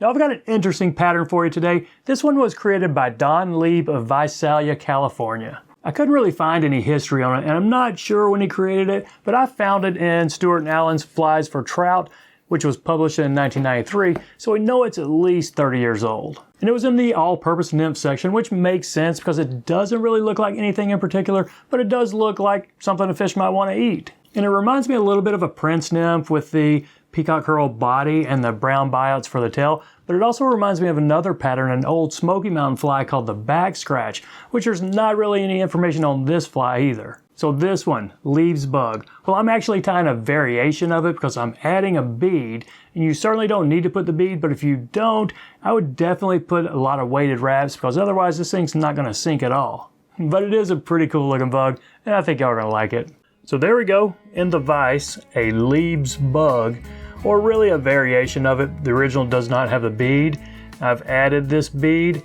Now I've got an interesting pattern for you today. This one was created by Don Lieb of Visalia, California. I couldn't really find any history on it, and I'm not sure when he created it, but I found it in Stewart and Allen's Flies for Trout, which was published in 1993, so we know it's at least 30 years old. And it was in the all-purpose nymph section, which makes sense because it doesn't really look like anything in particular, but it does look like something a fish might want to eat. And it reminds me a little bit of a prince nymph with the peacock herl body and the brown biots for the tail, but it also reminds me of another pattern, an old Smoky Mountain fly called the back scratch, which there's not really any information on this fly either. So this one, Lieb's bug, well, I'm actually tying a variation of it because I'm adding a bead, and you certainly don't need to put the bead, but if you don't, I would definitely put a lot of weighted wraps because otherwise this thing's not going to sink at all. But it is a pretty cool looking bug, and I think y'all are going to like it. So there we go, in the vise, a Lieb's bug, or really a variation of it. The original does not have the bead. I've added this bead,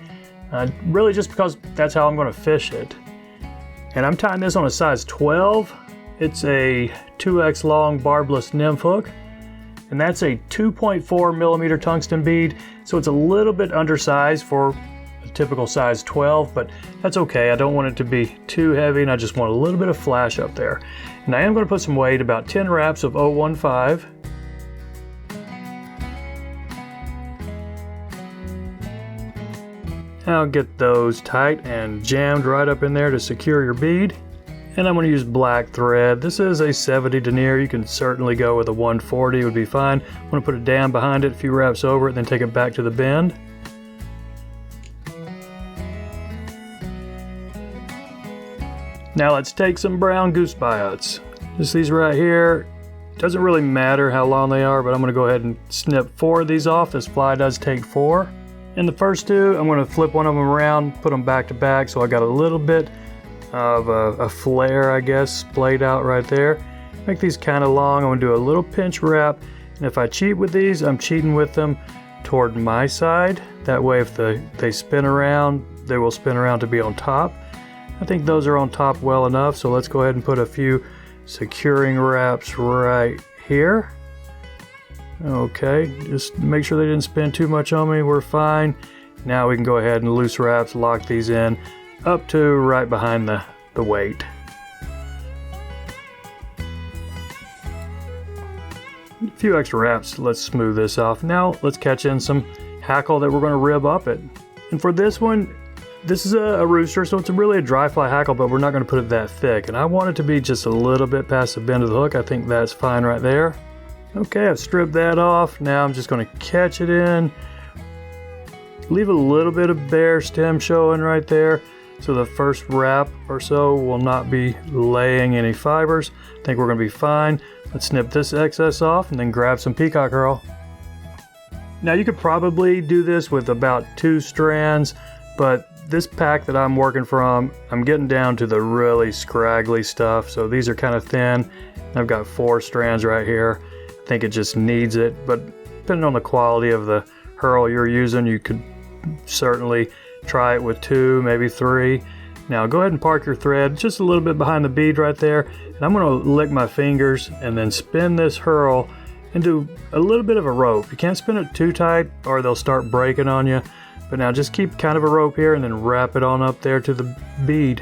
really just because that's how I'm going to fish it. And I'm tying this on a size 12. It's a 2x long barbless nymph hook, and that's a 2.4 millimeter tungsten bead, so it's a little bit undersized for a typical size 12, but that's okay. I don't want it to be too heavy, and I just want a little bit of flash up there. And I am going to put some weight, about 10 wraps of 015. I'll get those tight and jammed right up in there to secure your bead. And I'm going to use black thread. This is a 70 denier. You can certainly go with a 140, it would be fine. I'm going to put a dam behind it, a few wraps over it, then take it back to the bend. Now let's take some brown goose biots. Just these right here. Doesn't really matter how long they are, but I'm going to go ahead and snip 4 of these off. This fly does take 4. And the first 2, I'm going to flip one of them around, put them back to back, so I got a little bit of a flare, I guess, splayed out right there. Make these kind of long. I'm going to do a little pinch wrap, and if I cheat with these, I'm cheating with them toward my side. That way if they spin around, they will spin around to be on top. I think those are on top well enough, so let's go ahead and put a few securing wraps right here. Okay, just make sure they didn't spin too much on me. We're fine. Now we can go ahead and loose wraps, lock these in up to right behind the weight. A few extra wraps, let's smooth this off. Now let's catch in some hackle that we're going to rib up it. And for this one, this is a rooster, so it's really a dry fly hackle, but we're not going to put it that thick. And I want it to be just a little bit past the bend of the hook. I think that's fine right there. Okay, I've stripped that off. Now I'm just going to catch it in. Leave a little bit of bare stem showing right there, so the first wrap or so will not be laying any fibers. I think we're going to be fine. Let's snip this excess off and then grab some peacock herl. Now you could probably do this with about 2 strands, but this pack that I'm working from, I'm getting down to the really scraggly stuff, so these are kind of thin. I've got 4 strands right here. I think it just needs it, but depending on the quality of the herl you're using, you could certainly try it with 2, maybe 3. Now go ahead and park your thread just a little bit behind the bead right there, and I'm going to lick my fingers and then spin this herl into a little bit of a rope. You can't spin it too tight or they'll start breaking on you, but now just keep kind of a rope here and then wrap it on up there to the bead.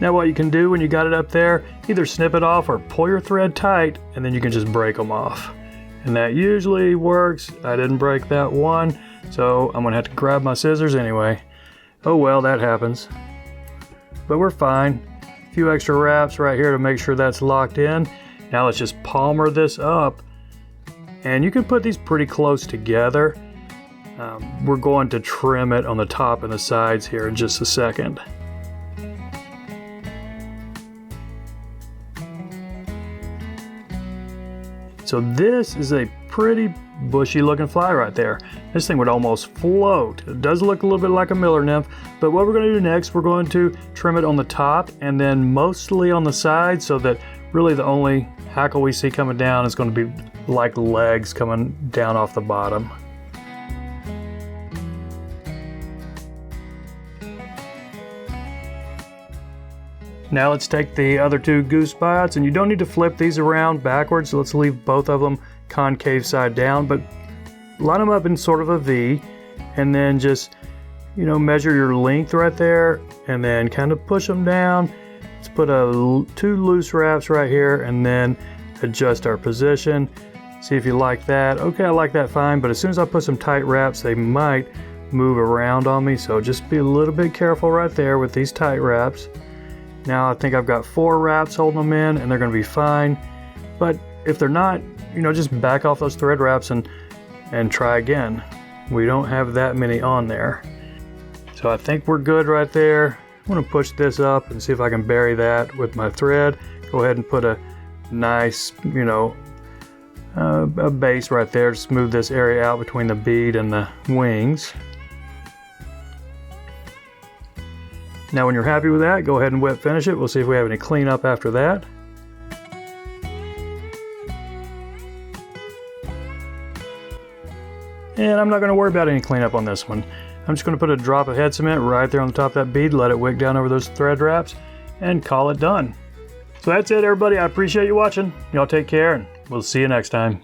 Now what you can do when you got it up there, either snip it off or pull your thread tight, and then you can just break them off. And that usually works. I didn't break that one, so I'm gonna have to grab my scissors anyway. Oh well, that happens. But we're fine. A few extra wraps right here to make sure that's locked in. Now let's just palmer this up. And you can put these pretty close together. We're going to trim it on the top and the sides here in just a second. So this is a pretty bushy looking fly right there. This thing would almost float. It does look a little bit like a miller nymph, but what we're going to do next, we're going to trim it on the top and then mostly on the side, so that really the only hackle we see coming down is going to be like legs coming down off the bottom. Now let's take the other two goose biots, and you don't need to flip these around backwards, so let's leave both of them concave side down, but line them up in sort of a V, and then just, you know, measure your length right there, and then kind of push them down. Let's put two loose wraps right here, and then adjust our position. See if you like that. Okay, I like that fine, but as soon as I put some tight wraps, they might move around on me, so just be a little bit careful right there with these tight wraps. Now I think I've got 4 wraps holding them in, and they're going to be fine. But if they're not, you know, just back off those thread wraps and try again. We don't have that many on there. So I think we're good right there. I'm going to push this up and see if I can bury that with my thread. Go ahead and put a nice, you know, a base right there to smooth this area out between the bead and the wings. Now when you're happy with that, go ahead and wet finish it. We'll see if we have any cleanup after that. And I'm not going to worry about any cleanup on this one. I'm just going to put a drop of head cement right there on the top of that bead, let it wick down over those thread wraps, and call it done. So that's it, everybody. I appreciate you watching. Y'all take care, and we'll see you next time.